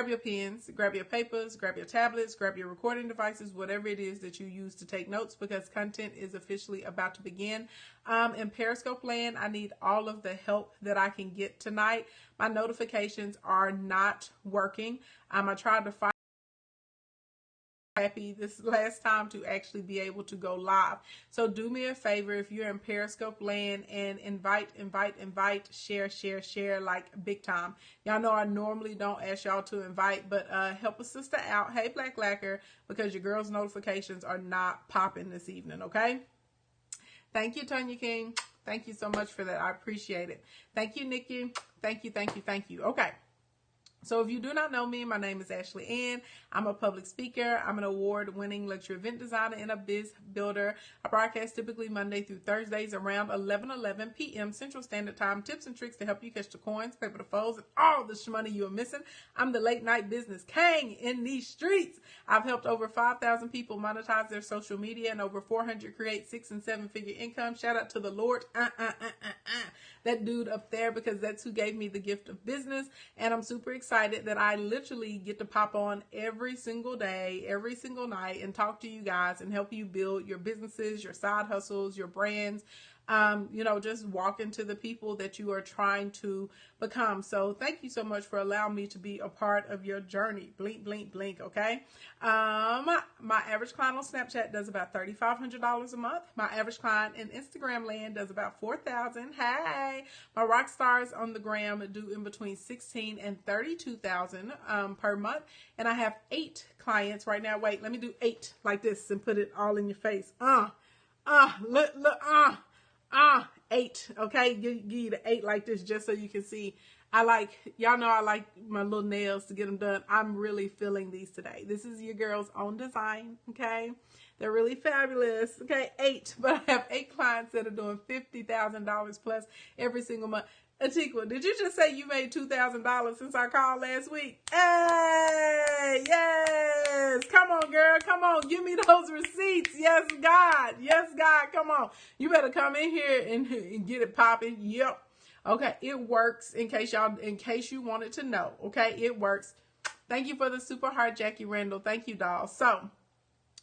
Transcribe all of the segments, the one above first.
grab your pens, grab your papers, grab your tablets, grab your recording devices, whatever it is that you use to take notes, because content is officially about to begin. In Periscope land, I need all of the help that I can get tonight. My notifications are not working. I tried to find happy this last time to actually be able to go live. So do me a favor, if you're in Periscope land, and invite, share like big time. Y'all know I normally don't ask y'all to invite, but help a sister out. Hey, Black Lacquer, because your girl's notifications are not popping this evening, okay? Thank you, Tonya King. Thank you so much for that. I appreciate it. Thank you, Nikki. Thank you. Okay. So if you do not know me, my name is Ashley Ann. I'm a public speaker. I'm an award-winning luxury event designer and a biz builder. I broadcast typically Monday through Thursdays around 11 p.m. Central Standard Time. Tips and tricks to help you catch the coins, paper the foes, and all the shmoney you are missing. I'm the late night business king in these streets. I've helped over 5,000 people monetize their social media and over 400 create 6- and 7-figure income. Shout out to the Lord. That dude up there, because that's who gave me the gift of business. And I'm super excited that I literally get to pop on every single day, every single night, and talk to you guys and help you build your businesses, your side hustles, your brands, just walk into the people that you are trying to become. So thank you so much for allowing me to be a part of your journey. Blink, blink, blink. Okay. My average client on Snapchat does about $3,500 a month. My average client in Instagram land does about $4,000. Hey, my rock stars on the gram do in between $16,000 and $32,000 per month. And I have 8 clients right now. Wait, let me do 8 like this and put it all in your face. Look, 8. Okay, give you the 8 like this just so you can see. Y'all know I like my little nails to get them done. I'm really feeling these today. This is your girl's own design. Okay, they're really fabulous. Okay, 8, but I have 8 clients that are doing $50,000 plus every single month. Atikwa, did you just say you made $2,000 since I called last week? Hey, yes. Come on, girl. Come on. Give me those receipts. Yes, God. Yes, God. Come on. You better come in here and get it popping. Yep. Okay. It works, in case you wanted to know. Okay. It works. Thank you for the super heart, Jackie Randall. Thank you, doll. So,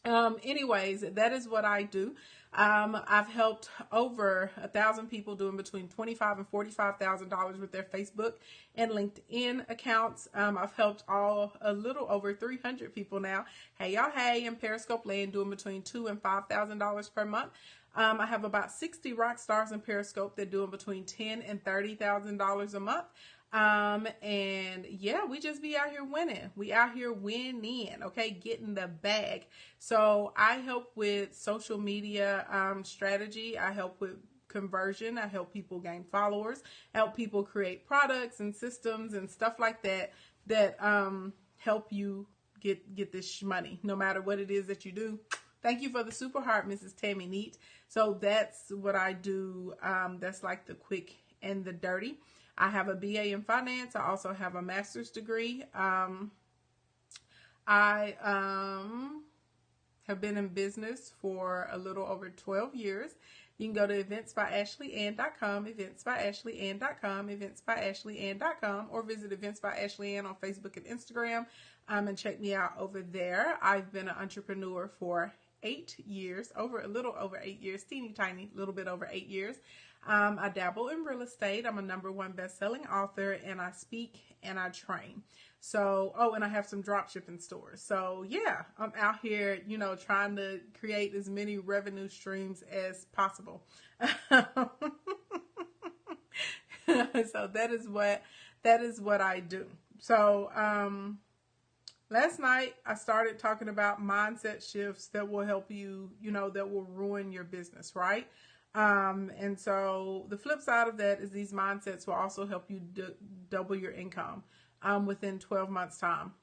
anyways, that is what I do. I've helped over 1,000 people doing between $25,000 and $45,000 with their Facebook and LinkedIn accounts. I've helped a little over 300 people now. Hey, y'all. Hey, in Periscope land doing between $2,000 and $5,000 per month. I have about 60 rock stars in Periscope that doing between $10,000 and $30,000 a month. And yeah, we just be out here winning. We out here winning, okay, getting the bag. So I help with social media strategy. I help with conversion. I help people gain followers, help people create products and systems and stuff like that help you get this money, no matter what it is that you do. Thank you for the super heart, Mrs. Tammy Neat. So that's what I do. That's like the quick and the dirty. I have a BA in finance. I also have a master's degree. I have been in business for a little over 12 years. You can go to eventsbyashlyann.com, eventsbyashlyann.com, eventsbyashlyann.com, or visit eventsbyashlyann on Facebook and Instagram, and check me out over there. I've been an entrepreneur for 8 years, a little over 8 years, teeny tiny, little bit over 8 years. I dabble in real estate. I'm a #1 best-selling author, and I speak and I train. So, and I have some drop shipping stores. So yeah, I'm out here, trying to create as many revenue streams as possible. So that is what I do. So, last night I started talking about mindset shifts that will help you, that will ruin your business, right? And so the flip side of that is these mindsets will also help you double your income within 12 months time.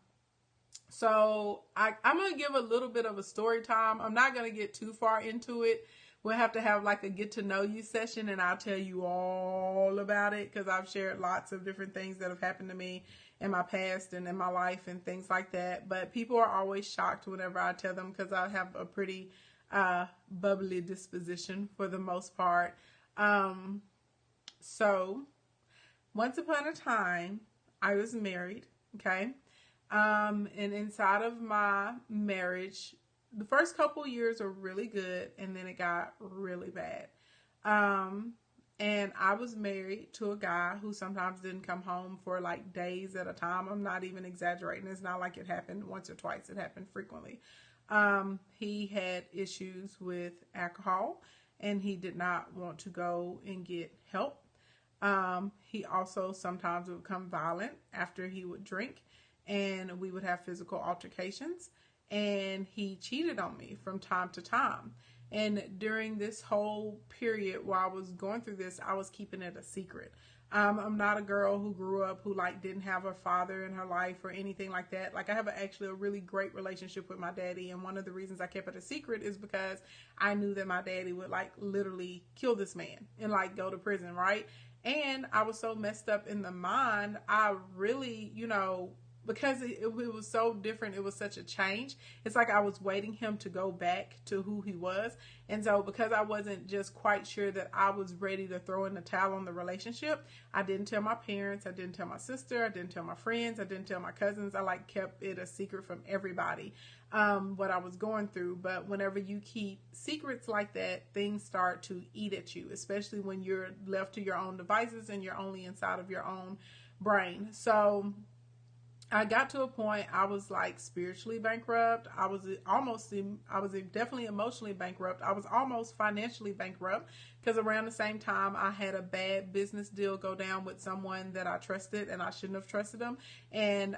So I'm going to give a little bit of a story time. I'm not going to get too far into it. We'll have to have like a get to know you session, and I'll tell you all about it, because I've shared lots of different things that have happened to me in my past and in my life and things like that. But people are always shocked whenever I tell them, because I have a pretty bubbly disposition for the most part. So once upon a time, I was married. Okay. And inside of my marriage, the first couple years were really good, and then it got really bad. And I was married to a guy who sometimes didn't come home for like days at a time. I'm not even exaggerating. It's not like it happened once or twice. It happened frequently. He had issues with alcohol, and he did not want to go and get help. He also sometimes would become violent after he would drink, and we would have physical altercations. And he cheated on me from time to time. And during this whole period while I was going through this, I was keeping it a secret. I'm not a girl who grew up who like didn't have a father in her life or anything like that. Like I have actually a really great relationship with my daddy. And one of the reasons I kept it a secret is because I knew that my daddy would like literally kill this man and like go to prison, right? And I was so messed up in the mind. I really, because it was so different, it was such a change. It's like I was waiting him to go back to who he was. And so because I wasn't just quite sure that I was ready to throw in the towel on the relationship, I didn't tell my parents, I didn't tell my sister, I didn't tell my friends, I didn't tell my cousins. I like kept it a secret from everybody, what I was going through. But whenever you keep secrets like that, things start to eat at you, especially when you're left to your own devices and you're only inside of your own brain. So I got to a point I was like spiritually bankrupt. I was definitely emotionally bankrupt. I was almost financially bankrupt because around the same time I had a bad business deal go down with someone that I trusted and I shouldn't have trusted them. And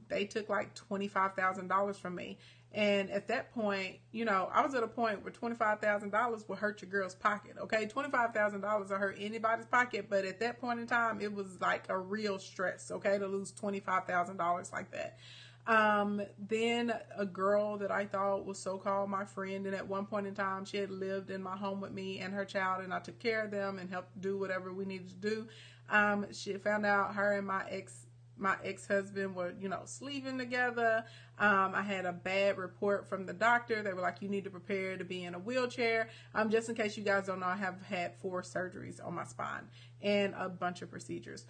they took like $25,000 from me. And at that point, I was at a point where $25,000 will hurt your girl's pocket. Okay, $25,000 will hurt anybody's pocket, but at that point in time, it was like a real stress. Okay, to lose $25,000 like that. Then a girl that I thought was so-called my friend, and at one point in time, she had lived in my home with me and her child, and I took care of them and helped do whatever we needed to do. She found out her and my ex-husband were, sleeping together. I had a bad report from the doctor. They were like, you need to prepare to be in a wheelchair. Just in case you guys don't know, I have had 4 surgeries on my spine and a bunch of procedures.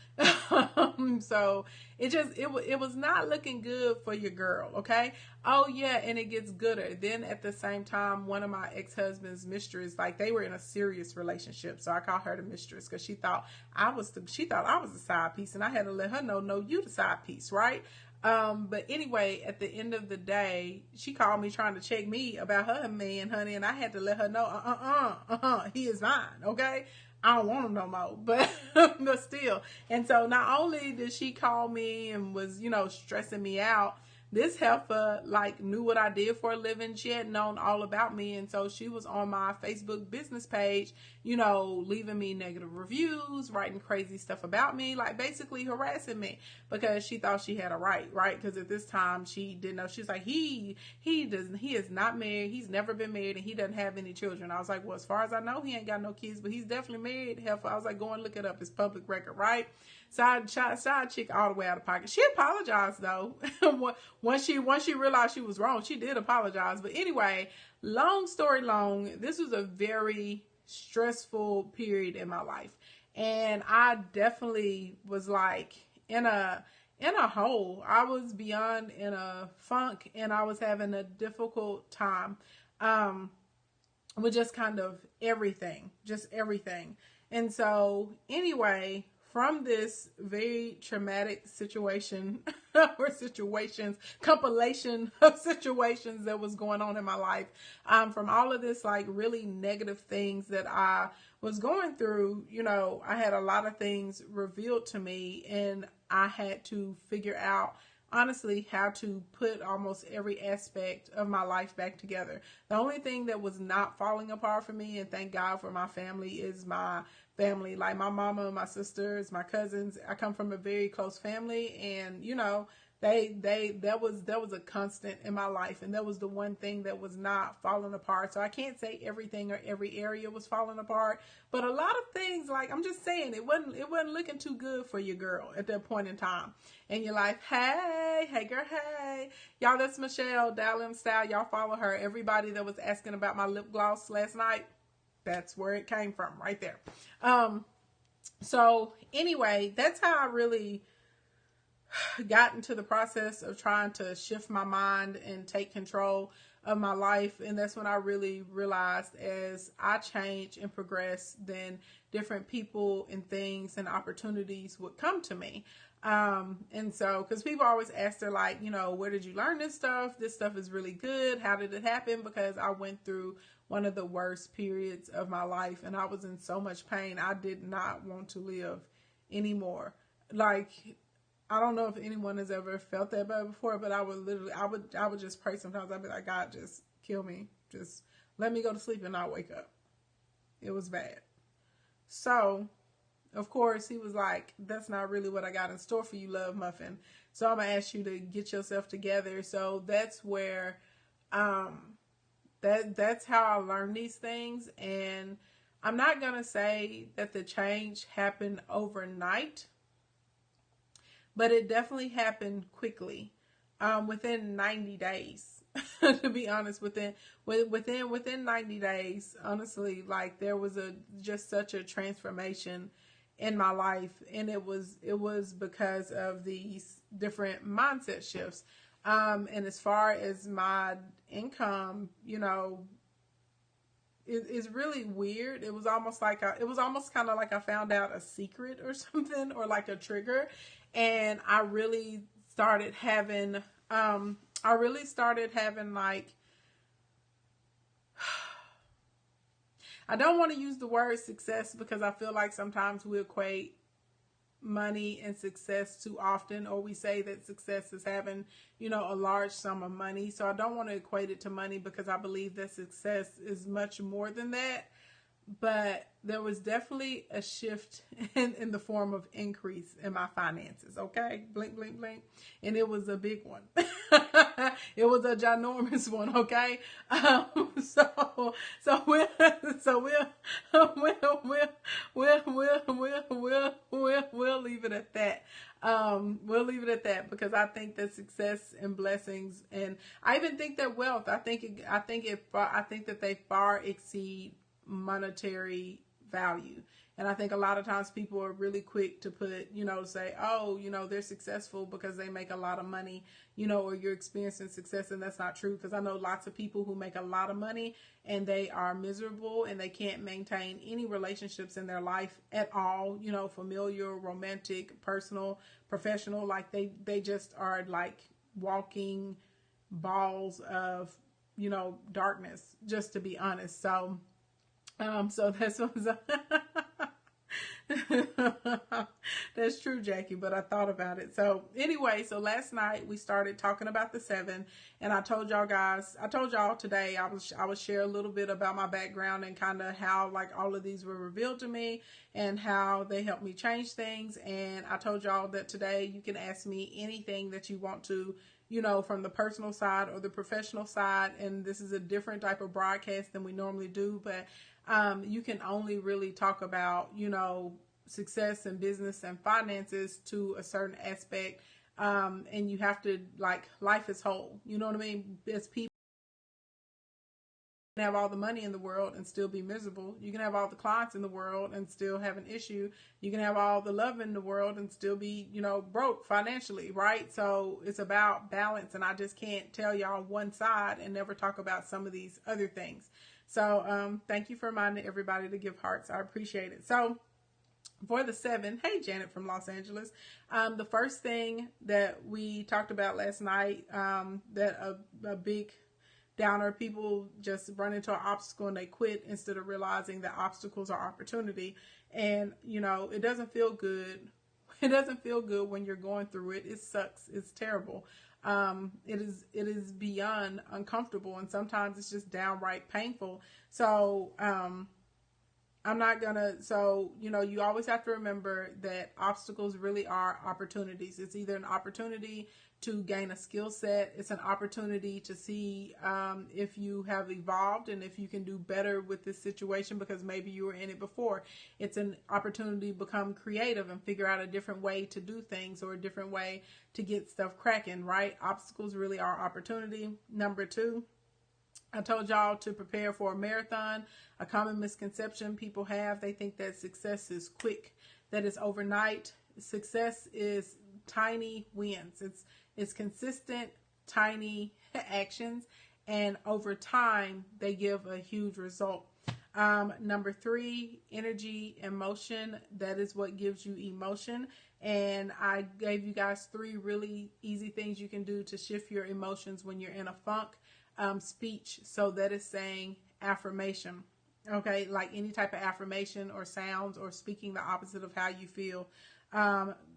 So it was not looking good for your girl. Okay. Oh yeah. And it gets gooder. Then at the same time, one of my ex-husband's mistress, like they were in a serious relationship. So I call her the mistress because she thought I was the side piece, and I had to let her know, no, you the side piece. Right. But anyway, at the end of the day, she called me trying to check me about her man, honey, and I had to let her know, he is mine, okay? I don't want him no more, but still. And so not only did she call me and was, stressing me out, this heifer like knew what I did for a living. She had known all about me. And so she was on my Facebook business page, leaving me negative reviews, writing crazy stuff about me, like basically harassing me because she thought she had a right? Because at this time she didn't know. She's like, he is not married. He's never been married and he doesn't have any children. I was like, well, as far as I know, he ain't got no kids, but he's definitely married, heifer. I was like, go and look it up. It's public record, right? Side chick all the way out of pocket. She apologized though. Once she realized she was wrong, she did apologize. But anyway, long story long, this was a very stressful period in my life. And I definitely was like in a hole. I was beyond in a funk, and I was having a difficult time with just kind of everything. And so anyway, from this very traumatic situation or compilation of situations that was going on in my life, from all of this like really negative things that I was going through, I had a lot of things revealed to me, and I had to figure out honestly how to put almost every aspect of my life back together. The only thing that was not falling apart for me, and thank God for my family, is my family. Like my mama, my sisters, my cousins. I come from a very close family, and that was a constant in my life, and that was the one thing that was not falling apart. So I can't say everything or every area was falling apart, but a lot of things, like I'm just saying, it wasn't looking too good for your girl at that point in time. And you're like, hey girl, hey y'all, that's Michelle Dallin Style. Y'all follow her. Everybody that was asking about my lip gloss last night, that's where it came from, right there. So anyway, that's how I really got into the process of trying to shift my mind and take control of my life. And that's when I really realized, as I change and progress, then different people and things and opportunities would come to me. And so, because people always ask, they're like, you know, where did you learn this stuff? This stuff is really good. How did it happen? Because I went through one of the worst periods of my life, and I was in so much pain. I did not want to live anymore. Like, I don't know if anyone has ever felt that bad before, but I would just pray sometimes. I'd be like, God, just kill me. Just let me go to sleep and not wake up. It was bad. So, of course, he was like, that's not really what I got in store for you, Love Muffin. So I'm going to ask you to get yourself together. So that's where, that's how I learned these things. And I'm not going to say that the change happened overnight, but it definitely happened quickly, within 90 days. To be honest, within 90 days, honestly, like there was just such a transformation in my life, and it was because of these different mindset shifts. And as far as my income, you know, it's really weird. It was almost kind of like I found out a secret or something, or like a trigger, and I really started having like, I don't want to use the word success, because I feel like sometimes we equate money and success too often, or we say that success is having, you know, a large sum of money. So I don't want to equate it to money, because I believe that success is much more than that. But there was definitely a shift in the form of increase in my finances. Okay, blink, blink, blink, and it was a big one. It was a ginormous one. Okay, so we'll leave it at that. We'll leave it at that, because I think that success and blessings, and I even think that wealth, I think that they far exceed monetary value. And I think a lot of times people are really quick to put, you know, say, oh, you know, they're successful because they make a lot of money, you know, or you're experiencing success. And that's not true, because I know lots of people who make a lot of money and they are miserable and they can't maintain any relationships in their life at all, you know, familial, romantic, personal, professional. Like they just are like walking balls of, you know, darkness, just to be honest. So that's what that's true, Jackie, but I thought about it. So anyway, so last night we started talking about the 7, and I told y'all today I would share a little bit about my background and kind of how like all of these were revealed to me and how they helped me change things. And I told y'all that today you can ask me anything that you want to, you know, from the personal side or the professional side. And this is a different type of broadcast than we normally do, but you can only really talk about, you know, success and business and finances to a certain aspect. And you have to, like, life is whole. You know what I mean? As people can have all the money in the world and still be miserable. You can have all the clients in the world and still have an issue. You can have all the love in the world and still be, you know, broke financially, right? So it's about balance. And I just can't tell y'all one side and never talk about some of these other things. So thank you for reminding everybody to give hearts. I appreciate it. So for the 7, hey, Janet from Los Angeles. The first thing that we talked about last night, that a big downer, people just run into an obstacle and they quit instead of realizing that obstacles are opportunity. And, you know, it doesn't feel good. It doesn't feel good when you're going through it. It sucks. It's terrible. It is beyond uncomfortable, and sometimes it's just downright painful. So, you know, you always have to remember that obstacles really are opportunities. It's either an opportunity to gain a skill set. It's an opportunity to see if you have evolved and if you can do better with this situation because maybe you were in it before. It's an opportunity to become creative and figure out a different way to do things or a different way to get stuff cracking, right? Obstacles really are opportunity. Number 2, I told y'all to prepare for a marathon. A common misconception people have, they think that success is quick, that it's overnight. Success is tiny wins. It's consistent, tiny actions, and over time, they give a huge result. Number 3, energy, emotion. That is what gives you emotion. And I gave you guys 3 really easy things you can do to shift your emotions when you're in a funk. Speech. So that is saying affirmation. Okay, like any type of affirmation or sounds or speaking the opposite of how you feel.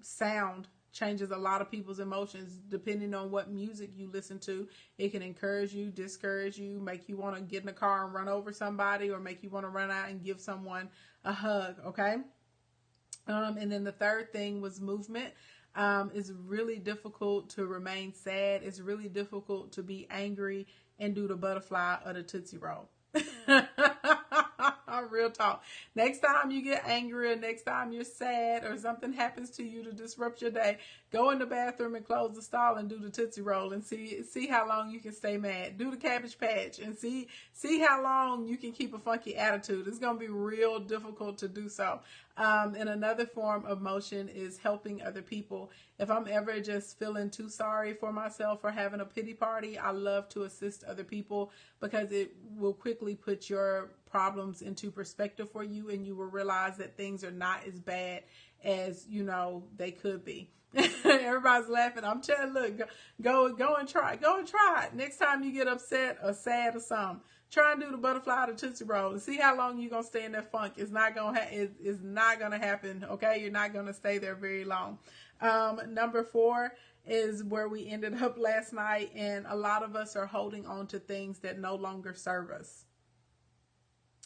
Sound changes a lot of people's emotions depending on what music you listen to. It can encourage you, discourage you, make you want to get in the car and run over somebody, or make you want to run out and give someone a hug. Okay. And then the third thing was movement. It's really difficult to remain sad. It's really difficult to be angry and do the butterfly or the Tootsie Roll. Real talk. Next time you get angry, or next time you're sad, or something happens to you to disrupt your day, go in the bathroom and close the stall and do the Tootsie Roll and see how long you can stay mad. Do the Cabbage Patch and see how long you can keep a funky attitude. It's going to be real difficult to do so. And another form of motion is helping other people. If I'm ever just feeling too sorry for myself or having a pity party, I love to assist other people, because it will quickly put your problems into perspective for you, and you will realize that things are not as bad as they could be. Everybody's laughing. I'm telling you, look, go and try it. Next time you get upset or sad or something, try and do the butterfly or the Tootsie Roll and see how long you're gonna stay in that funk. It's not gonna happen. Okay, you're not gonna stay there very long. Number 4 is where we ended up last night, and a lot of us are holding on to things that no longer serve us.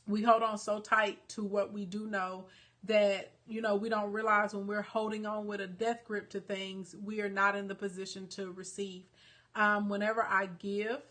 We hold on so tight to what we do know that, we don't realize when we're holding on with a death grip to things, we are not in the position to receive. Whenever I give,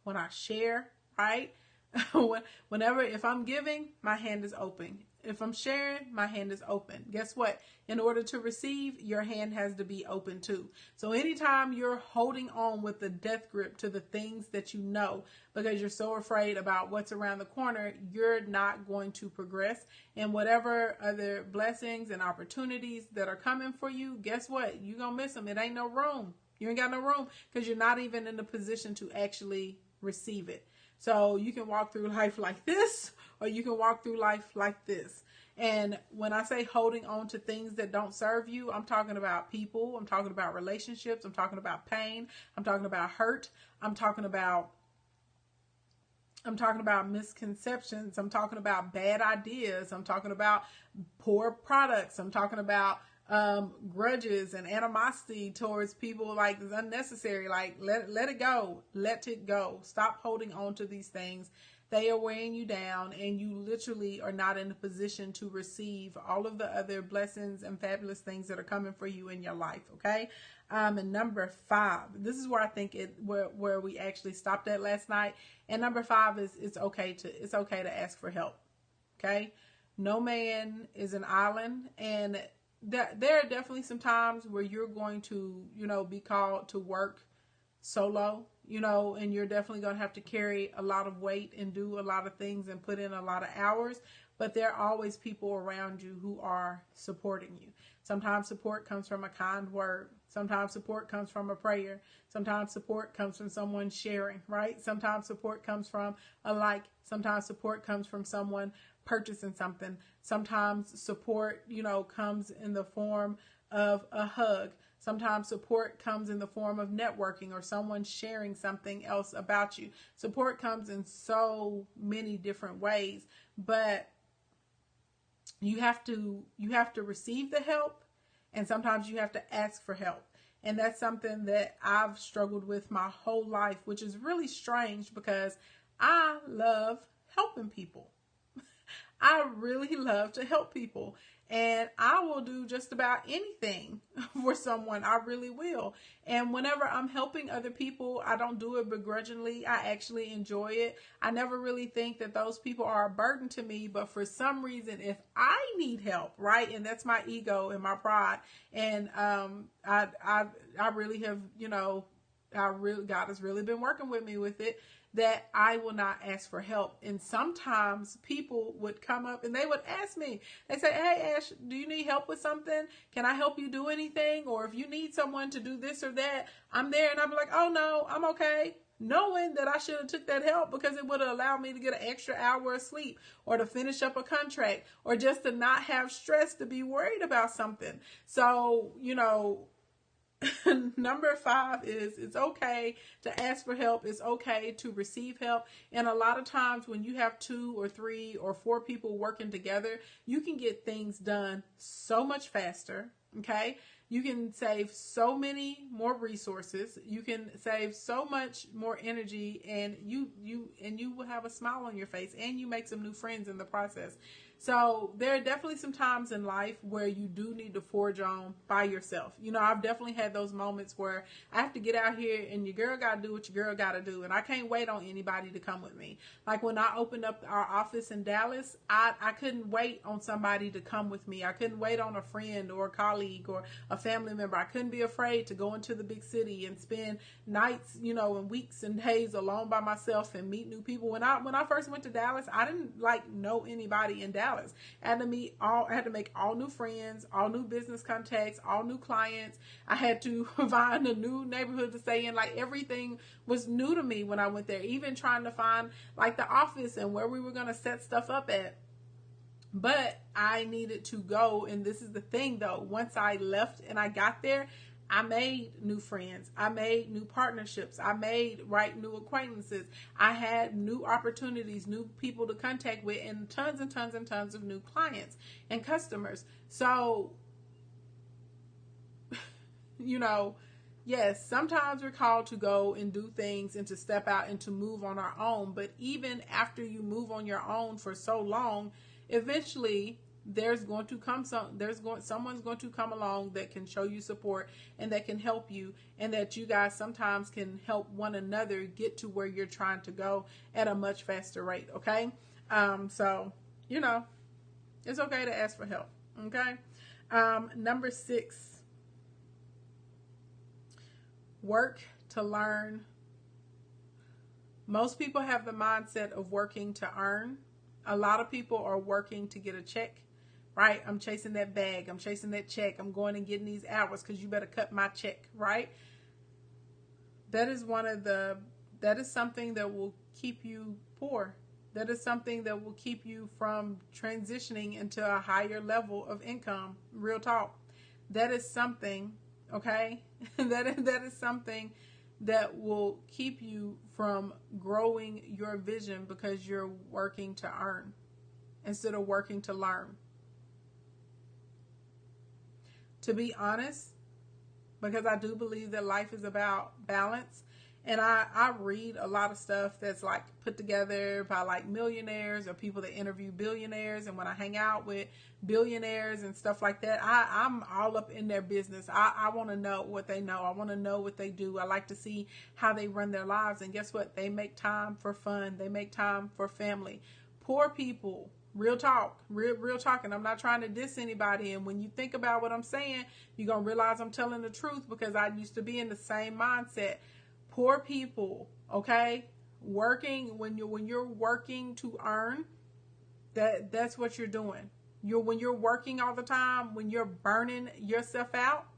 when I share, right? If I'm giving, my hand is open. If I'm sharing, my hand is open. Guess what? In order to receive, your hand has to be open too. So anytime you're holding on with the death grip to the things that you know, because you're so afraid about what's around the corner, you're not going to progress. And whatever other blessings and opportunities that are coming for you, guess what? You're going to miss them. It ain't no room. You ain't got no room, because you're not even in the position to actually receive it. So you can walk through life like this, or you can walk through life like this. And when I say holding on to things that don't serve you, I'm talking about people. I'm talking about relationships. I'm talking about pain. I'm talking about hurt. I'm talking about misconceptions. I'm talking about bad ideas. I'm talking about poor products. I'm talking about grudges and animosity towards people. Like, it's unnecessary. Like, let it go. Let it go. Stop holding on to these things. They are weighing you down, and you literally are not in a position to receive all of the other blessings and fabulous things that are coming for you in your life. Okay. And number 5, this is where I think where we actually stopped at last night. And number 5 is it's okay to ask for help. Okay. No man is an island, and there are definitely some times where you're going to, be called to work solo, and you're definitely going to have to carry a lot of weight and do a lot of things and put in a lot of hours. But there are always people around you who are supporting you. Sometimes support comes from a kind word. Sometimes support comes from a prayer. Sometimes support comes from someone sharing, right? Sometimes support comes from a like. Sometimes support comes from someone purchasing something. Sometimes support, comes in the form of a hug. Sometimes support comes in the form of networking or someone sharing something else about you. Support comes in so many different ways, but you have to receive the help, and sometimes you have to ask for help. And that's something that I've struggled with my whole life, which is really strange because I love helping people. I really love to help people, and I will do just about anything for someone. I really will. And whenever I'm helping other people, I don't do it begrudgingly. I actually enjoy it. I never really think that those people are a burden to me, but for some reason, if I need help, right, and that's my ego and my pride, and I really have, God has really been working with me with it, that I will not ask for help. And sometimes people would come up and they would ask me, they say, hey, Ash, do you need help with something? Can I help you do anything? Or if you need someone to do this or that, I'm there. And I'm like, oh no, I'm okay. Knowing that I should have took that help because it would have allowed me to get an extra hour of sleep, or to finish up a contract, or just to not have stress to be worried about something. So, number 5 is it's okay to ask for help. It's okay to receive help. And a lot of times when you have 2 or 3 or 4 people working together, you can get things done so much faster. Okay. You can save so many more resources. You can save so much more energy, and you will have a smile on your face, and you make some new friends in the process. So there are definitely some times in life where you do need to forge on by yourself. I've definitely had those moments where I have to get out here and your girl got to do what your girl got to do. And I can't wait on anybody to come with me. Like when I opened up our office in Dallas, I couldn't wait on somebody to come with me. I couldn't wait on a friend or a colleague or a family member. I couldn't be afraid to go into the big city and spend nights, and weeks and days alone by myself and meet new people. When I first went to Dallas, I didn't know anybody in Dallas. I had to make all new friends, all new business contacts, all new clients. I had to find a new neighborhood to stay in. Like everything was new to me when I went there, even trying to find the office and where we were going to set stuff up at. But I needed to go. And this is the thing though, once I left and I got there, I made new friends. I made new partnerships. I made new acquaintances. I had new opportunities, new people to contact with, and tons and tons and tons of new clients and customers. So, yes, sometimes we're called to go and do things and to step out and to move on our own. But even after you move on your own for so long, eventually someone's going to come along that can show you support and that can help you, and that you guys sometimes can help one another get to where you're trying to go at a much faster rate. Okay. So, it's okay to ask for help. Okay. Number 6, work to learn. Most people have the mindset of working to earn. A lot of people are working to get a check, right? I'm chasing that bag. I'm chasing that check. I'm going and getting these hours because you better cut my check, right? That is something that will keep you poor. That is something that will keep you from transitioning into a higher level of income. Real talk. That is something, okay? that is something that will keep you from growing your vision because you're working to earn instead of working to learn. To be honest, because I do believe that life is about balance, and I read a lot of stuff that's put together by millionaires or people that interview billionaires. And when I hang out with billionaires and stuff like that, I'm all up in their business. I want to know what they know. I want to know what they do. I like to see how they run their lives. And guess what? They make time for fun. They make time for family. Poor people, real talk, real talk. And I'm not trying to diss anybody. And when you think about what I'm saying, you're going to realize I'm telling the truth, because I used to be in the same mindset. Poor people, okay? When you're working to earn, that's what you're doing. When you're working all the time, when you're burning yourself out,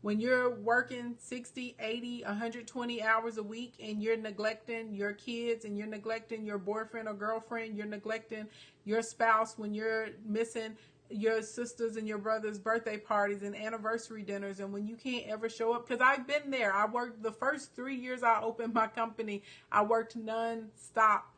when you're working 60, 80, 120 hours a week and you're neglecting your kids and you're neglecting your boyfriend or girlfriend, you're neglecting your spouse, when you're missing your sisters and your brothers' birthday parties and anniversary dinners, and when you can't ever show up, because I've been there. I worked the first 3 years I opened my company. I worked non-stop.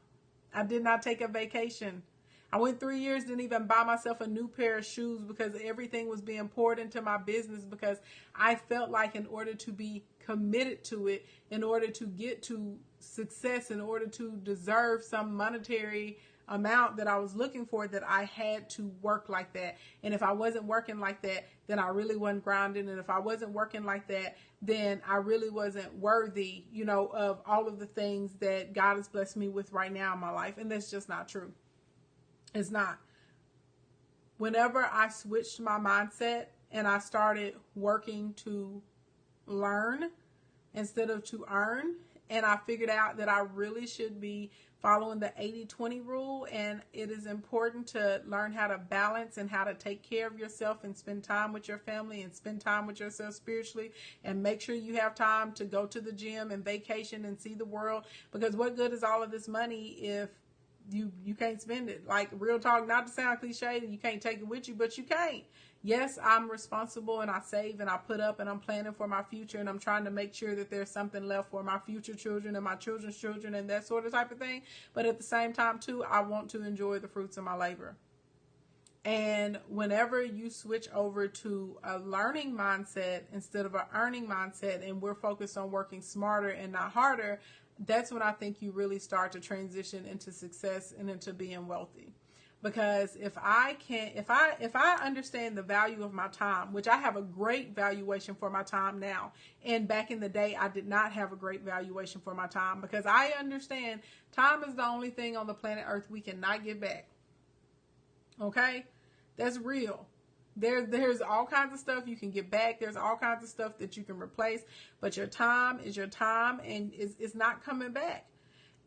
I did not take a vacation. I went 3 years, didn't even buy myself a new pair of shoes because everything was being poured into my business, because I felt like in order to be committed to it, in order to get to success, in order to deserve some monetary amount that I was looking for, that I had to work like that. And if I wasn't working like that, then I really wasn't grounded. And if I wasn't working like that, then I really wasn't worthy, of all of the things that God has blessed me with right now in my life. And that's just not true. It's not. Whenever I switched my mindset and I started working to learn instead of to earn. And I figured out that I really should be following the 80-20 rule. And it is important to learn how to balance and how to take care of yourself and spend time with your family and spend time with yourself spiritually, and make sure you have time to go to the gym and vacation and see the world. Because what good is all of this money if you can't spend it? Like, real talk, not to sound cliche, you can't take it with you, but you can't. Yes, I'm responsible and I save and I put up and I'm planning for my future, and I'm trying to make sure that there's something left for my future children and my children's children and that sort of type of thing. But at the same time too, I want to enjoy the fruits of my labor. And whenever you switch over to a learning mindset instead of an earning mindset, and we're focused on working smarter and not harder, that's when I think you really start to transition into success and into being wealthy. Because if I understand the value of my time, which I have a great valuation for my time now, and back in the day I did not have a great valuation for my time, because I understand time is the only thing on the planet Earth we cannot get back. Okay? That's real. There's all kinds of stuff you can get back. There's all kinds of stuff that you can replace, but your time is your time, and it's not coming back.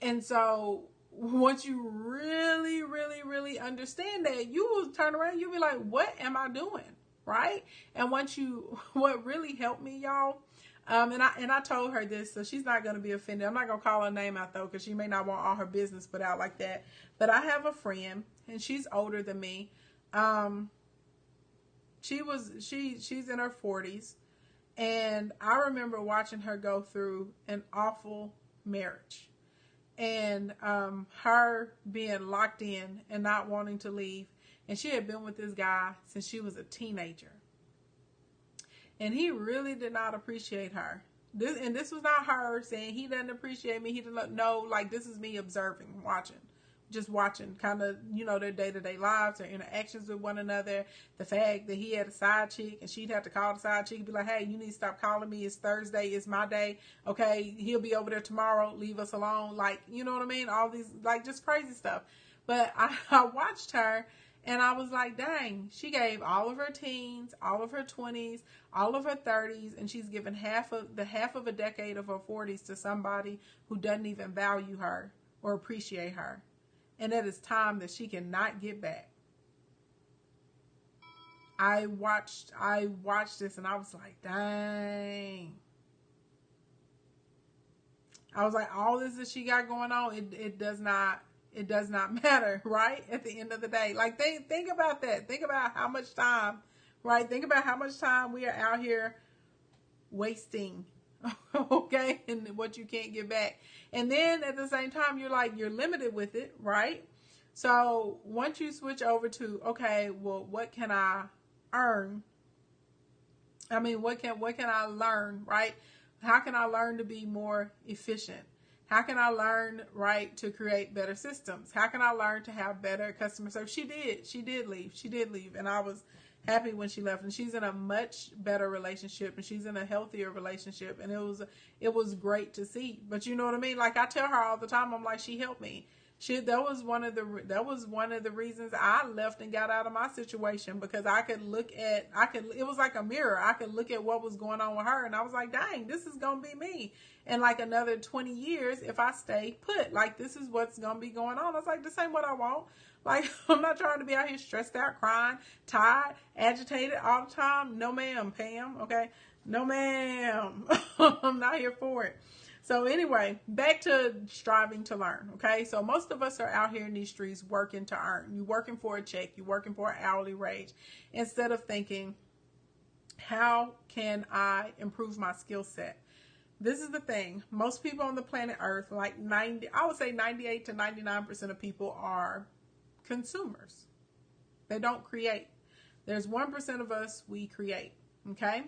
And so once you really, really, really understand that, you will turn around, you'll be like, what am I doing? Right? And what really helped me, y'all, and I told her this, so she's not going to be offended. I'm not going to call her name out though, because she may not want all her business put out like that. But I have a friend, and she's older than me. She's in her 40s, and I remember watching her go through an awful marriage. And her being locked in and not wanting to leave. And she had been with this guy since she was a teenager. And he really did not appreciate her. This was not her saying he doesn't appreciate me. He didn't know. Like, this is me observing, just watching kind of, their day-to-day lives, their interactions with one another. The fact that he had a side chick and she'd have to call the side chick and be like, hey, you need to stop calling me. It's Thursday. It's my day. Okay. He'll be over there tomorrow. Leave us alone. Like, you know what I mean? All these, like, just crazy stuff. But I watched her, and I was like, dang, she gave all of her teens, all of her 20s, all of her 30s, and she's given half of a decade of her 40s to somebody who doesn't even value her or appreciate her. And that is time that she cannot get back. I watched this, and I was like, dang. I was like, all this that she got going on, it does not matter, right? At the end of the day. Like, think about that. Think about how much time, right? Think about how much time we are out here wasting. Okay, and what you can't get back. And then at the same time, you're limited with it, right? So once you switch over to, okay, well, what can I earn? I mean, what can I learn, right? How can I learn to be more efficient? How can I learn, right, to create better systems? How can I learn to have better customer service? She did leave, and I was happy when she left, and she's in a much better relationship, and she's in a healthier relationship, and it was great to see. But you know what I mean? Like, I tell her all the time, I'm like, she helped me. That was one of the reasons I left and got out of my situation, because it was like a mirror. I could look at what was going on with her, and I was like, dang, this is going to be me in like another 20 years if I stay put. Like, this is what's going to be going on. I was like, this ain't what I want. Like, I'm not trying to be out here stressed out, crying, tired, agitated all the time. No, ma'am, Pam. Okay. No, ma'am. I'm not here for it. So anyway, back to striving to learn. Okay. So most of us are out here in these streets working to earn. You're working for a check. You're working for an hourly wage, instead of thinking, how can I improve my skill set? This is the thing. Most people on the planet Earth, like I would say 98 to 99% of people are consumers. They don't create. There's 1% of us, we create. Okay.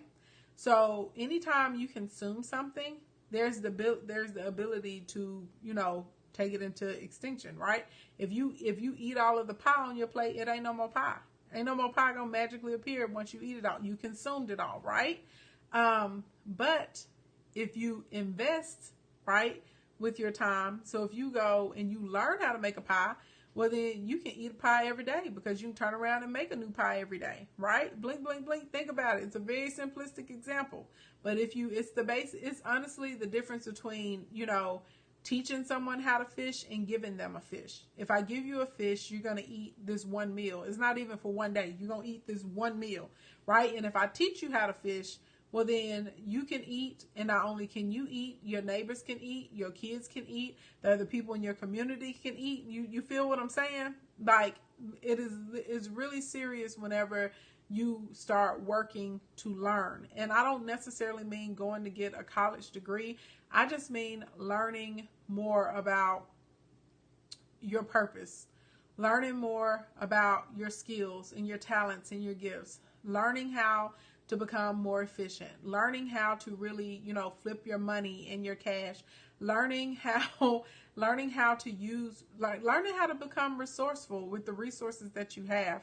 So anytime you consume something, there's the ability to, take it into extinction, right? If you eat all of the pie on your plate, it ain't no more pie. Ain't no more pie gonna magically appear once you eat it all. You consumed it all, right? But if you invest, right, with your time, so if you go and you learn how to make a pie, well, then you can eat a pie every day because you can turn around and make a new pie every day, right? Blink, blink, blink. Think about it. It's a very simplistic example. But it's the base, it's honestly the difference between, teaching someone how to fish and giving them a fish. If I give you a fish, you're going to eat this one meal. It's not even for one day. You're going to eat this one meal, right? And if I teach you how to fish, well, then you can eat, and not only can you eat, your neighbors can eat, your kids can eat, the other people in your community can eat. You feel what I'm saying? Like, it's really serious whenever you start working to learn. And I don't necessarily mean going to get a college degree. I just mean learning more about your purpose, learning more about your skills and your talents and your gifts, learning how to become more efficient, learning how to really, flip your money and your cash, learning how to use, learning how to become resourceful with the resources that you have,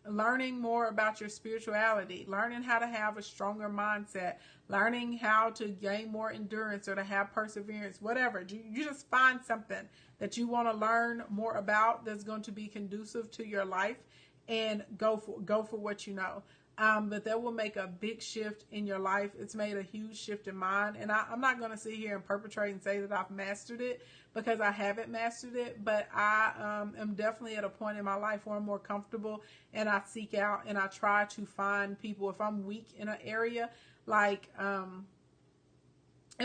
learning more about your spirituality, learning how to have a stronger mindset, learning how to gain more endurance or to have perseverance, whatever. You just find something that you want to learn more about that's going to be conducive to your life, and go for what you know. But that will make a big shift in your life. It's made a huge shift in mine. And I'm not going to sit here and perpetrate and say that I've mastered it, because I haven't mastered it. But I am definitely at a point in my life where I'm more comfortable, and I seek out and I try to find people. If I'm weak in an area, if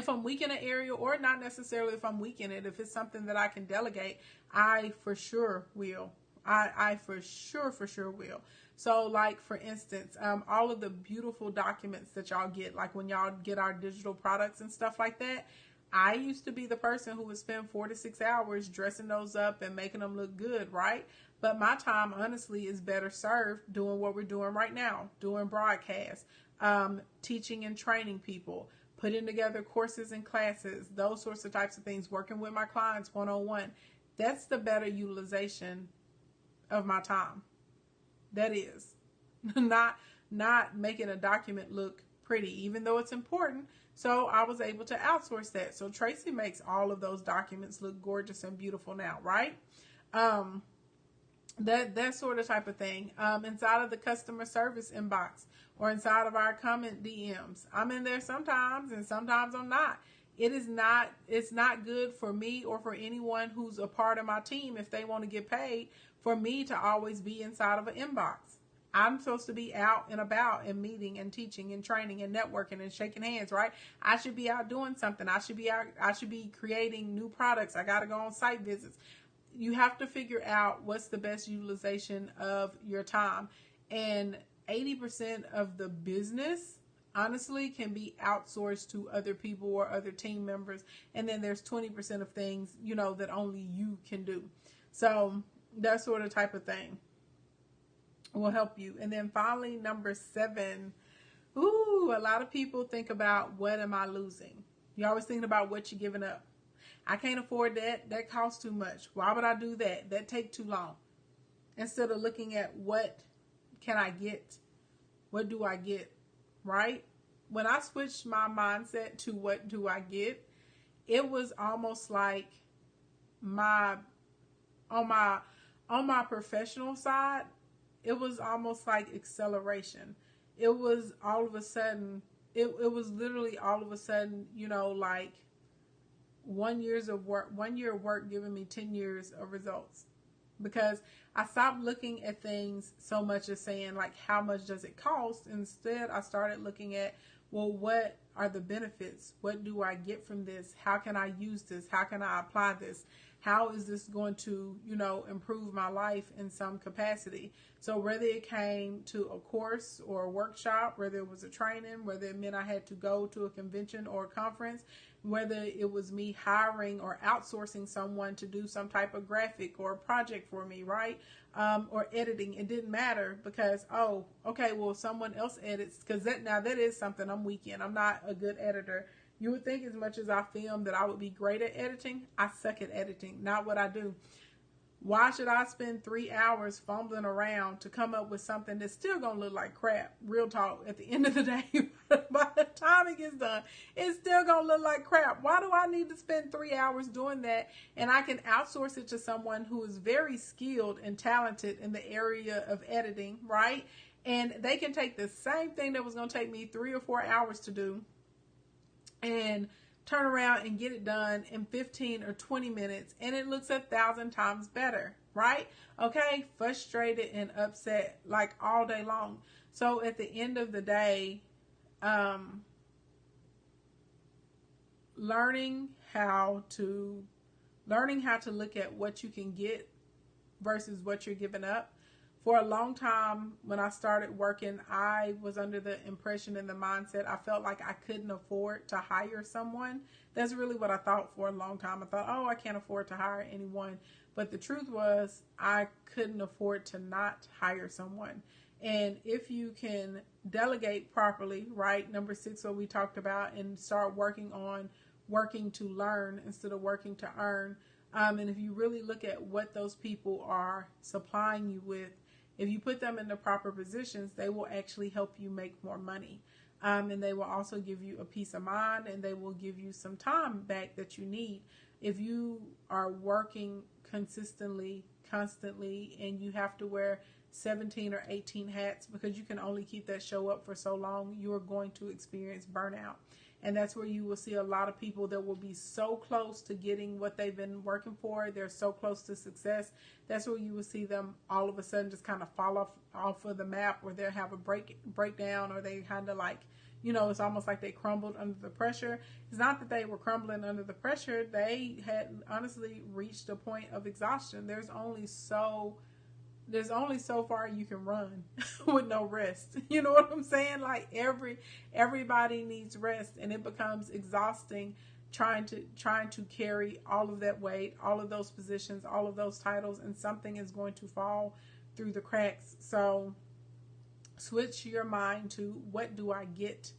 I'm weak in an area, or not necessarily if I'm weak in it, if it's something that I can delegate, I for sure will. I for sure will. So, like, for instance, all of the beautiful documents that y'all get, like when y'all get our digital products and stuff like that, I used to be the person who would spend 4 to 6 hours dressing those up and making them look good, right? But my time, honestly, is better served doing what we're doing right now, doing broadcasts, teaching and training people, putting together courses and classes, those sorts of types of things, working with my clients one-on-one. That's the better utilization of my time. That is not making a document look pretty, even though it's important. So I was able to outsource that. So Tracy makes all of those documents look gorgeous and beautiful now, right? That sort of type of thing. Inside of the customer service inbox or inside of our comment DMs, I'm in there sometimes, and sometimes I'm not. It's not good for me or for anyone who's a part of my team, if they want to get paid, for me to always be inside of an inbox. I'm supposed to be out and about and meeting and teaching and training and networking and shaking hands, right? I should be out doing something. I should be creating new products. I got to go on site visits. You have to figure out what's the best utilization of your time. And 80% of the business, honestly, can be outsourced to other people or other team members. And then there's 20% of things, that only you can do. So that sort of type of thing will help you. And then finally, number 7, a lot of people think about, what am I losing? You're always thinking about what you're giving up. I can't afford that. That costs too much. Why would I do that? That take too long. Instead of looking at, what can I get? What do I get? Right? When I switched my mindset to what do I get, it was almost like on my professional side, it was almost like acceleration. It was all of a sudden, it was literally all of a sudden, like 1 year of work giving me 10 years of results. Because I stopped looking at things so much as saying, like, how much does it cost? Instead, I started looking at, well, what are the benefits? What do I get from this? How can I use this? How can I apply this? How is this going to, improve my life in some capacity? So whether it came to a course or a workshop, whether it was a training, whether it meant I had to go to a convention or a conference, whether it was me hiring or outsourcing someone to do some type of graphic or project for me, right? Or editing, it didn't matter, because, someone else edits, because that is something I'm weak in. I'm not a good editor. You would think as much as I film that I would be great at editing. I suck at editing, not what I do. Why should I spend 3 hours fumbling around to come up with something that's still going to look like crap? Real talk, at the end of the day, by the time it gets done, it's still going to look like crap. Why do I need to spend 3 hours doing that? And I can outsource it to someone who is very skilled and talented in the area of editing, right? And they can take the same thing that was going to take me 3 or 4 hours to do and turn around and get it done in 15 or 20 minutes, and it looks 1,000 times better, right? Okay, frustrated and upset like all day long. So at the end of the day, learning how to look at what you can get versus what you're giving up. For a long time, when I started working, I was under the impression and the mindset, I felt like I couldn't afford to hire someone. That's really what I thought for a long time. I thought, oh, I can't afford to hire anyone. But the truth was, I couldn't afford to not hire someone. And if you can delegate properly, right, number 6, what we talked about, and start working on working to learn instead of working to earn. And if you really look at what those people are supplying you with, if you put them in the proper positions, they will actually help you make more money. And they will also give you a peace of mind, and they will give you some time back that you need. If you are working consistently, constantly, and you have to wear 17 or 18 hats because you can only keep that show up for so long, you are going to experience burnout. And that's where you will see a lot of people that will be so close to getting what they've been working for. They're so close to success. That's where you will see them all of a sudden just kind of fall off of the map, or they'll have a breakdown, or they kind of like, it's almost like they crumbled under the pressure. It's not that they were crumbling under the pressure. They had honestly reached a point of exhaustion. There's only so far you can run with no rest. You know what I'm saying? Like everybody needs rest, and it becomes exhausting trying to carry all of that weight, all of those positions, all of those titles, and something is going to fall through the cracks. So switch your mind to, what do I get,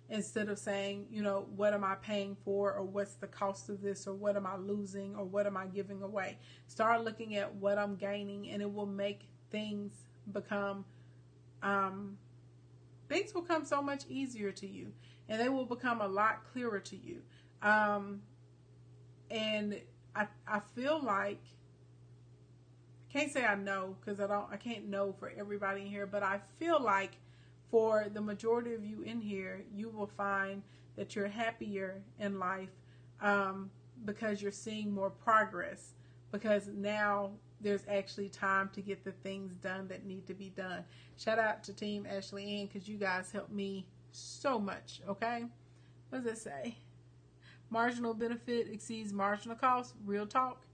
instead of saying, what am I paying for, or what's the cost of this, or what am I losing, or what am I giving away. Start looking at what I'm gaining, and it will make things become so much easier to you, and they will become a lot clearer to you. And I feel like, I can't say I know, because I can't know for everybody in here, but I feel like for the majority of you in here, you will find that you're happier in life because you're seeing more progress, because now there's actually time to get the things done that need to be done. Shout out to Team Ashley Ann, because you guys helped me so much, okay? What does it say? Marginal benefit exceeds marginal cost. Real talk.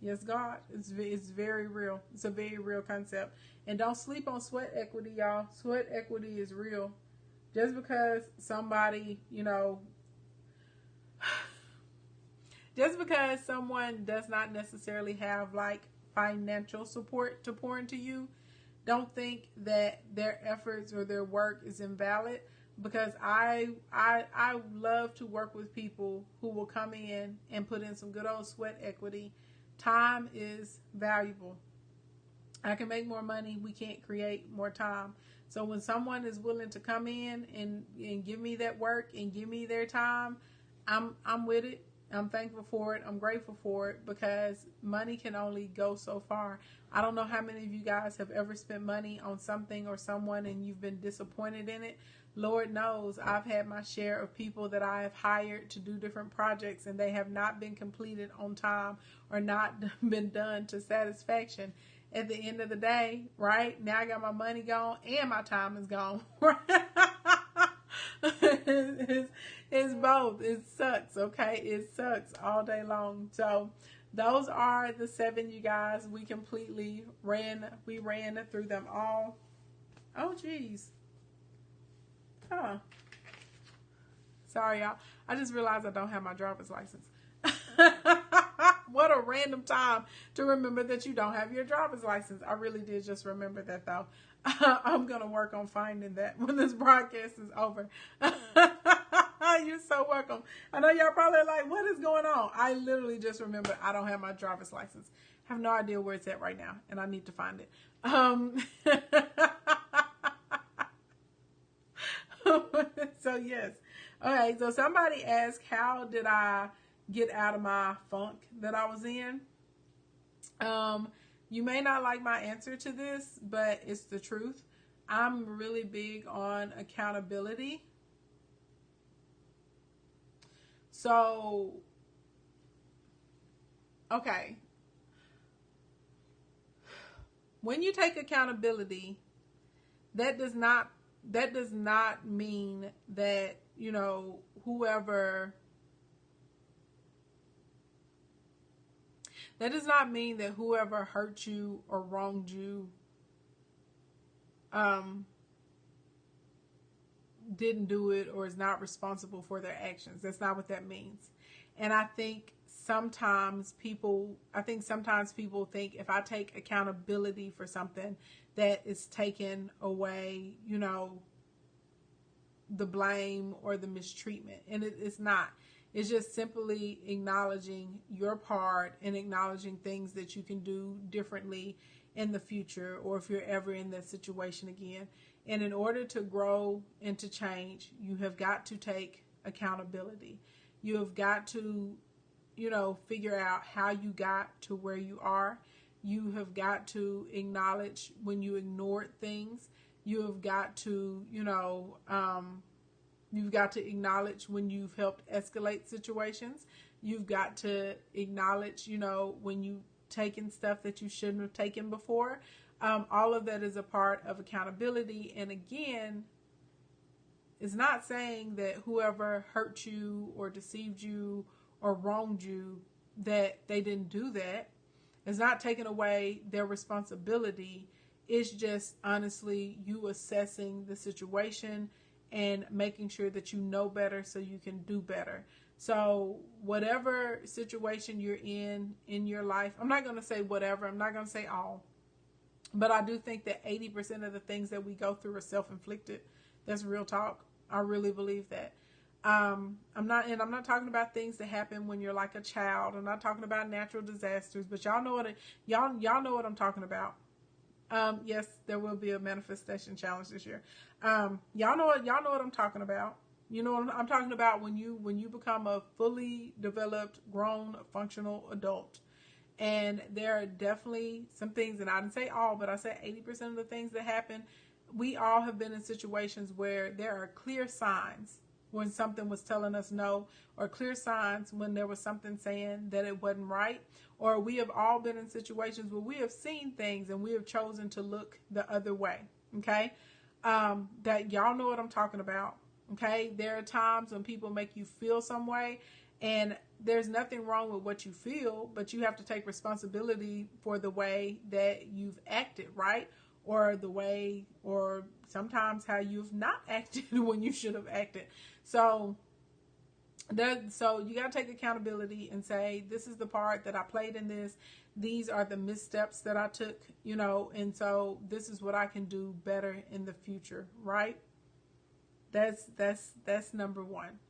Yes, God. It's very real. It's a very real concept. And don't sleep on sweat equity, y'all. Sweat equity is real. Just because somebody, just because someone does not necessarily have like financial support to pour into you, don't think that their efforts or their work is invalid. Because I love to work with people who will come in and put in some good old sweat equity. Time is valuable. I can make more money. We can't create more time. So when someone is willing to come in and give me that work and give me their time, I'm with it. I'm thankful for it. I'm grateful for it, because money can only go so far. I don't know how many of you guys have ever spent money on something or someone and you've been disappointed in it. Lord knows I've had my share of people that I have hired to do different projects, and they have not been completed on time or not been done to satisfaction. At the end of the day, right, now I got my money gone and my time is gone. It's both. It sucks, okay? It sucks all day long. So those are the 7, you guys. We ran through them all. Oh, geez. Huh. Sorry, y'all. I just realized I don't have my driver's license. What a random time to remember that you don't have your driver's license. I really did just remember that, though. I'm going to work on finding that when this broadcast is over. You're so welcome. I know y'all probably like, what is going on? I literally just remembered I don't have my driver's license. I have no idea where it's at right now, and I need to find it. What is So yes. Okay, so somebody asked, how did I get out of my funk that I was in? You may not like my answer to this, but it's the truth. I'm really big on accountability. So, okay. When you take accountability, that does not mean that, whoever that does not mean that whoever hurt you or wronged you didn't do it or is not responsible for their actions. That's not what that means. And I think sometimes people think if I take accountability for something, that is taken away, the blame or the mistreatment. And it's not. It's just simply acknowledging your part and acknowledging things that you can do differently in the future, or if you're ever in that situation again. And in order to grow and to change, you have got to take accountability. You have got to, figure out how you got to where you are. You have got to acknowledge when you ignored things. You have got to, you've got to acknowledge when you've helped escalate situations. You've got to acknowledge, when you've taken stuff that you shouldn't have taken before. All of that is a part of accountability. And again, it's not saying that whoever hurt you or deceived you or wronged you, that they didn't do that. It's not taking away their responsibility. It's just honestly you assessing the situation and making sure that you know better so you can do better. So whatever situation you're in your life, I'm not going to say whatever, I'm not going to say all, but I do think that 80% of the things that we go through are self-inflicted. That's real talk. I really believe that. I'm not talking about things that happen when you're like a child. I'm not talking about natural disasters, but y'all know what I'm talking about. Yes, there will be a manifestation challenge this year. Y'all know what I'm talking about. You know what I'm talking about when you become a fully developed, grown, functional adult. And there are definitely some things, and I didn't say all, but I said 80% of the things that happen, we all have been in situations where there are clear signs when something was telling us no, or clear signs when there was something saying that it wasn't right. Or we have all been in situations where we have seen things and we have chosen to look the other way. Okay? That y'all know what I'm talking about. Okay? There are times when people make you feel some way, and there's nothing wrong with what you feel, but you have to take responsibility for the way that you've acted, right? Or the way, or sometimes how you've not acted when you should have acted. So you got to take accountability and say, this is the part that I played in this. These are the missteps that I took, and so this is what I can do better in the future, right? That's number one.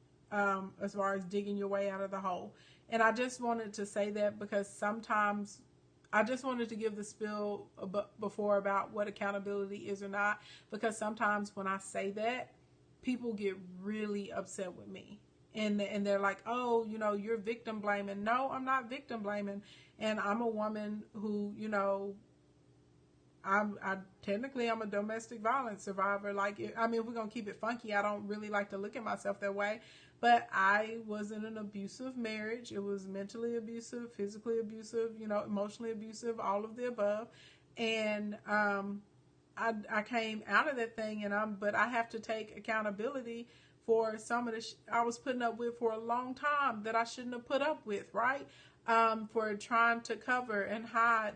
As far as digging your way out of the hole. And I just wanted to say that because sometimes I just wanted to give the spiel before about what accountability is or not, because sometimes when I say that, people get really upset with me. And they're like, oh, you're victim blaming. No, I'm not victim blaming. And I'm a woman who, I'm a domestic violence survivor. Like, I mean, if we're going to keep it funky, I don't really like to look at myself that way. But I was in an abusive marriage. It was mentally abusive, physically abusive, emotionally abusive, all of the above. And I came out of that thing, but I have to take accountability for some of the I was putting up with for a long time that I shouldn't have put up with, right? For trying to cover and hide,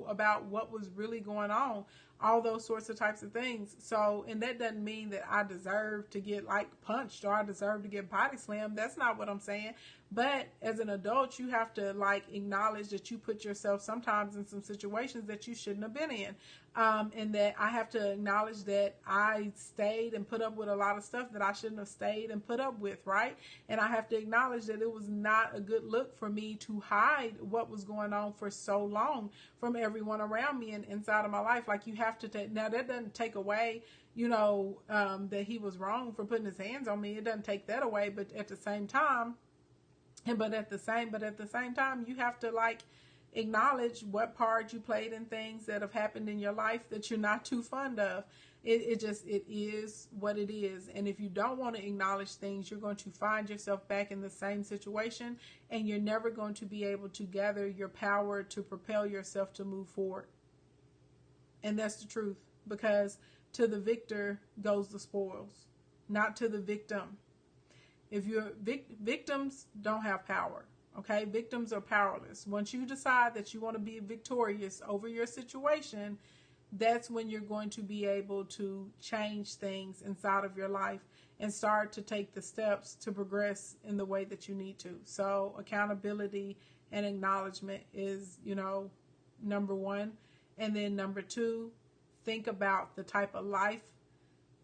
about what was really going on, all those sorts of types of things. So, and that doesn't mean that I deserve to get like punched or I deserve to get body slammed. That's not what I'm saying. But as an adult, you have to like acknowledge that you put yourself sometimes in some situations that you shouldn't have been in. And that I have to acknowledge that I stayed and put up with a lot of stuff that I shouldn't have stayed and put up with, right? And I have to acknowledge that it was not a good look for me to hide what was going on for so long from everyone around me and inside of my life. Like, you have have to take, now that doesn't take away, that he was wrong for putting his hands on me. It doesn't take that away. But at the same time, you have to like acknowledge what part you played in things that have happened in your life that you're not too fond of. It is what it is. And if you don't want to acknowledge things, you're going to find yourself back in the same situation, and you're never going to be able to gather your power to propel yourself to move forward. And that's the truth, because to the victor goes the spoils, not to the victim. If you're victims don't have power. Okay, victims are powerless. Once you decide that you want to be victorious over your situation, that's when you're going to be able to change things inside of your life and start to take the steps to progress in the way that you need to. So accountability and acknowledgement is, number one. And then number two, think about the type of life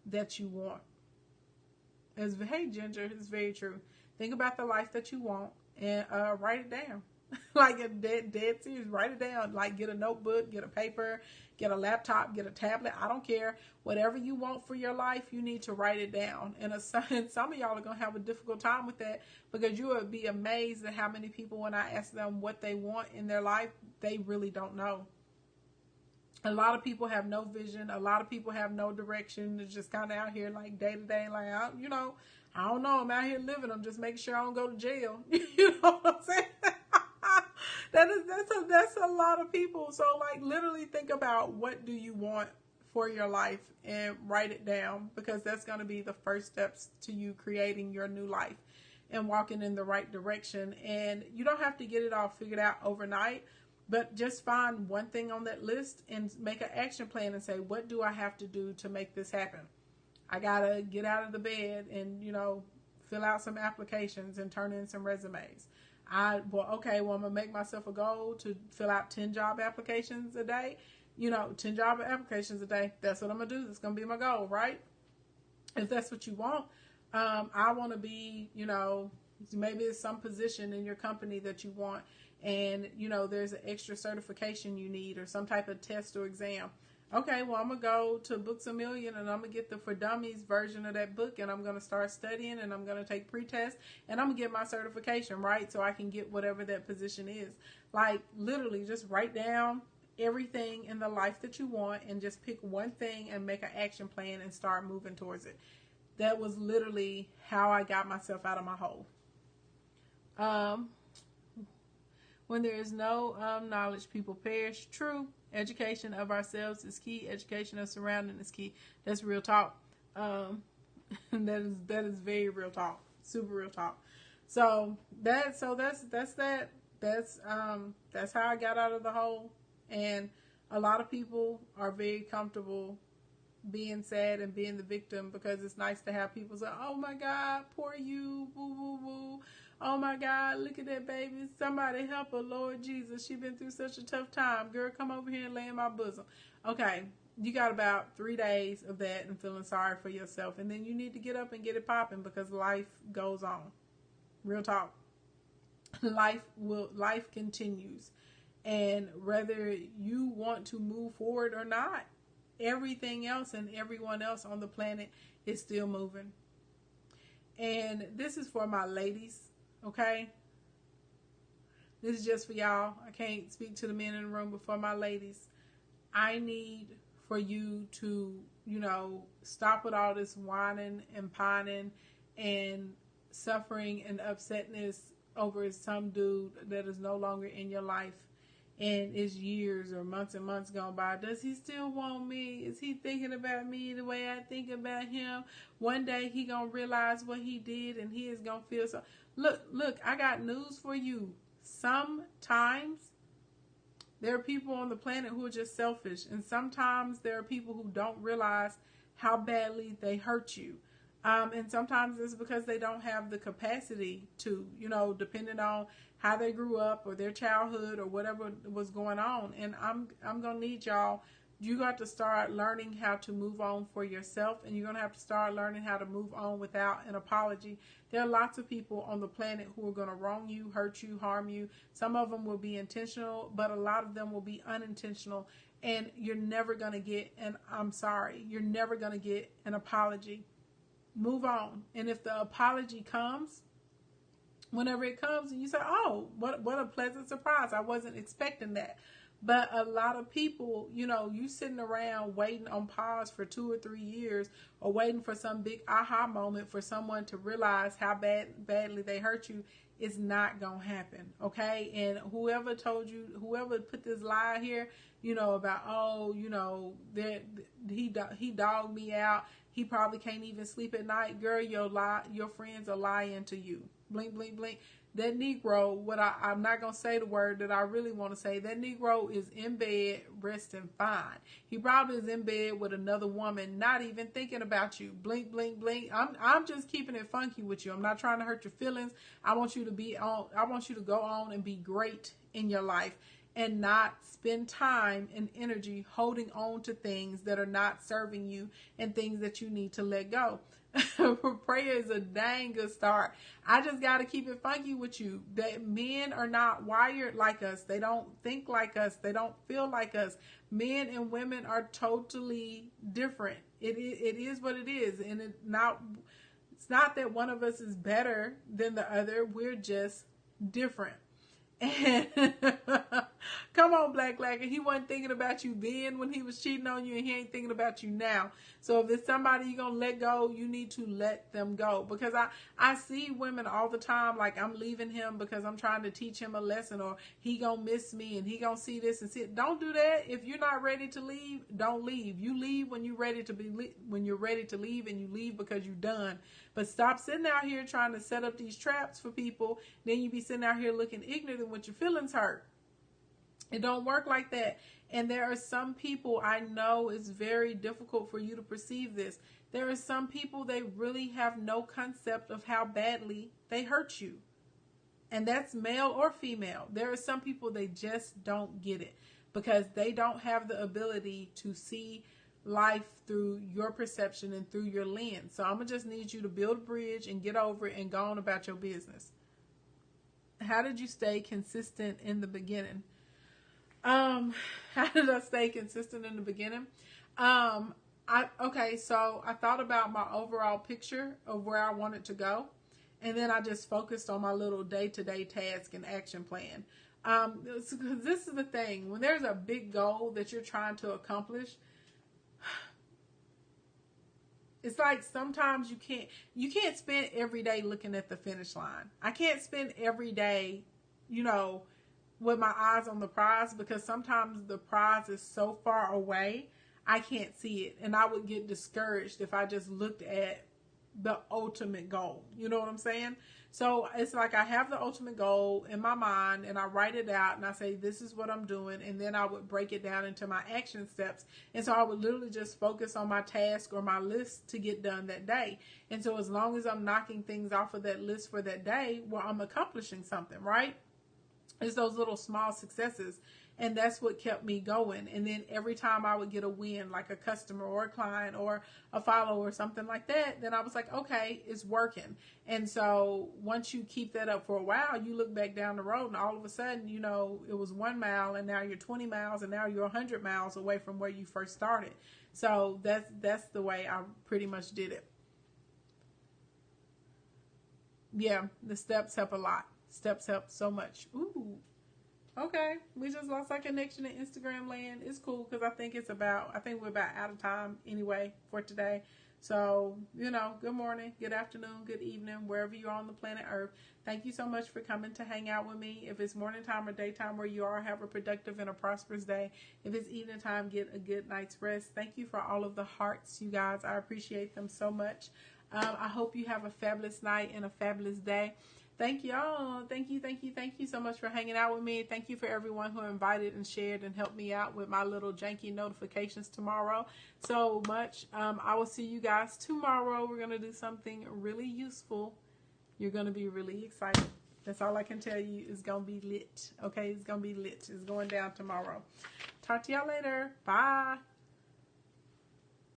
that you want. Hey, Ginger, it's very true. Think about the life that you want and write it down. Like a dead serious, write it down. Like get a notebook, get a paper, get a laptop, get a tablet. I don't care. Whatever you want for your life, you need to write it down. And some of y'all are going to have a difficult time with that, because you would be amazed at how many people, when I ask them what they want in their life, they really don't know. A lot of people have no vision. A lot of people have no direction. They're just kind of out here like day to day, like, I don't know. I'm out here living. I'm just making sure I don't go to jail. You know what I'm saying? That's a lot of people. So like literally think about, what do you want for your life, and write it down, because that's going to be the first steps to you creating your new life and walking in the right direction. And you don't have to get it all figured out overnight, but just find one thing on that list and make an action plan and say, what do I have to do to make this happen? I got to get out of the bed and, fill out some applications and turn in some resumes. I'm going to make myself a goal to fill out 10 job applications a day. 10 job applications a day. That's what I'm going to do. That's going to be my goal, right? If that's what you want. I want to be, maybe it's some position in your company that you want, and, there's an extra certification you need or some type of test or exam. Okay, well, I'm going to go to Books A Million, and I'm going to get the For Dummies version of that book, and I'm going to start studying, and I'm going to take pre-test, and I'm going to get my certification, right? So I can get whatever that position is. Like, literally, just write down everything in the life that you want and just pick one thing and make an action plan and start moving towards it. That was literally how I got myself out of my hole. When there is no knowledge, people perish. True. Education of ourselves is key. Education of surrounding is key. That's real talk. That is very real talk. Super real talk. So that's that. That's how I got out of the hole. And a lot of people are very comfortable being sad and being the victim, because it's nice to have people say, oh my God, poor you, boo, boo, boo. Oh my God, look at that baby. Somebody help her, Lord Jesus. She been through such a tough time. Girl, come over here and lay in my bosom. Okay, you got about 3 days of that and feeling sorry for yourself. And then you need to get up and get it popping, because life goes on. Real talk. Life continues. And whether you want to move forward or not, everything else and everyone else on the planet is still moving. And this is for my ladies, okay? This is just for y'all. I can't speak to the men in the room, but for my ladies, I need for you to, stop with all this whining and pining and suffering and upsetness over some dude that is no longer in your life. And it's years or months and months gone by. Does he still want me? Is he thinking about me the way I think about him? One day he gonna realize what he did, and he is gonna feel so. Look, I got news for you. Sometimes there are people on the planet who are just selfish. And sometimes there are people who don't realize how badly they hurt you. And sometimes it's because they don't have the capacity to, depending on how they grew up or their childhood or whatever was going on. And I'm going to need y'all. You got to start learning how to move on for yourself, and you're going to have to start learning how to move on without an apology. There are lots of people on the planet who are going to wrong you, hurt you, harm you. Some of them will be intentional, but a lot of them will be unintentional. And you're never going to get an I'm sorry. You're never going to get an apology. Move on. And if the apology comes, whenever it comes, and you say, oh, what a pleasant surprise. I wasn't expecting that. But a lot of people, you know, you sitting around waiting on pause for 2 or 3 years, or waiting for some big aha moment for someone to realize how badly they hurt you, is not going to happen, okay? And whoever told you, whoever put this lie here, you know, about, oh, you know, that he dogged me out, he probably can't even sleep at night. Girl, your friends are lying to you. Blink, blink, blink. That Negro, I'm not going to say the word that I really want to say. That Negro is in bed, resting fine. He probably is in bed with another woman, not even thinking about you. Blink, blink, blink. I'm just keeping it funky with you. I'm not trying to hurt your feelings. I want you to go on and be great in your life, and not spend time and energy holding on to things that are not serving you and things that you need to let go. Prayer is a dang good start. I just got to keep it funky with you. That men are not wired like us. They don't think like us. They don't feel like us. Men and women are totally different. It is what it is. And it's not that one of us is better than the other. We're just different. And come on, Black Lacquer. He wasn't thinking about you then when he was cheating on you, and he ain't thinking about you now. So if it's somebody you're going to let go, you need to let them go. Because I see women all the time, like, I'm leaving him because I'm trying to teach him a lesson, or he going to miss me and he going to see this and see it. Don't do that. If you're not ready to leave, don't leave. You leave when you're ready to when you're ready to leave, and you leave because you're done. But stop sitting out here trying to set up these traps for people. Then you be sitting out here looking ignorant with your feelings hurt. It don't work like that. And there are some people, I know it's very difficult for you to perceive this. There are some people, they really have no concept of how badly they hurt you. And that's male or female. There are some people, they just don't get it because they don't have the ability to see life through your perception and through your lens. So I'm going to just need you to build a bridge and get over it and go on about your business. How did you stay consistent in the beginning? How did I stay consistent in the beginning? Okay, so I thought about my overall picture of where I wanted to go. And then I just focused on my little day-to-day task and action plan. Because this is the thing. When there's a big goal that you're trying to accomplish, it's like sometimes you can't spend every day looking at the finish line. I can't spend every day, you know, with my eyes on the prize, because sometimes the prize is so far away, I can't see it. And I would get discouraged if I just looked at the ultimate goal. You know what I'm saying? So it's like I have the ultimate goal in my mind, and I write it out, and I say, this is what I'm doing. And then I would break it down into my action steps. And so I would literally just focus on my task or my list to get done that day. And so as long as I'm knocking things off of that list for that day, well, I'm accomplishing something, right? It's those little small successes. And that's what kept me going. And then every time I would get a win, like a customer or a client or a follower or something like that, then I was like, okay, it's working. And so once you keep that up for a while, you look back down the road, and all of a sudden, you know, it was 1 mile, and now you're 20 miles, and now you're 100 miles away from where you first started. So that's the way I pretty much did it. Yeah, the steps help a lot. Steps help so much. Ooh. Okay, we just lost our connection in Instagram land. It's cool because I think we're about out of time anyway for today. So, you know, good morning, good afternoon, good evening, wherever you are on the planet Earth. Thank you so much for coming to hang out with me. If it's morning time or daytime where you are, have a productive and a prosperous day. If it's evening time, get a good night's rest. Thank you for all of the hearts, you guys. I appreciate them so much. I hope you have a fabulous night and a fabulous day. Thank y'all. Thank you so much for hanging out with me. Thank you for everyone who invited and shared and helped me out with my little janky notifications tomorrow so much. I will see you guys tomorrow. We're going to do something really useful. You're going to be really excited. That's all I can tell you. It's going to be lit. Okay, it's going to be lit. It's going down tomorrow. Talk to y'all later. Bye.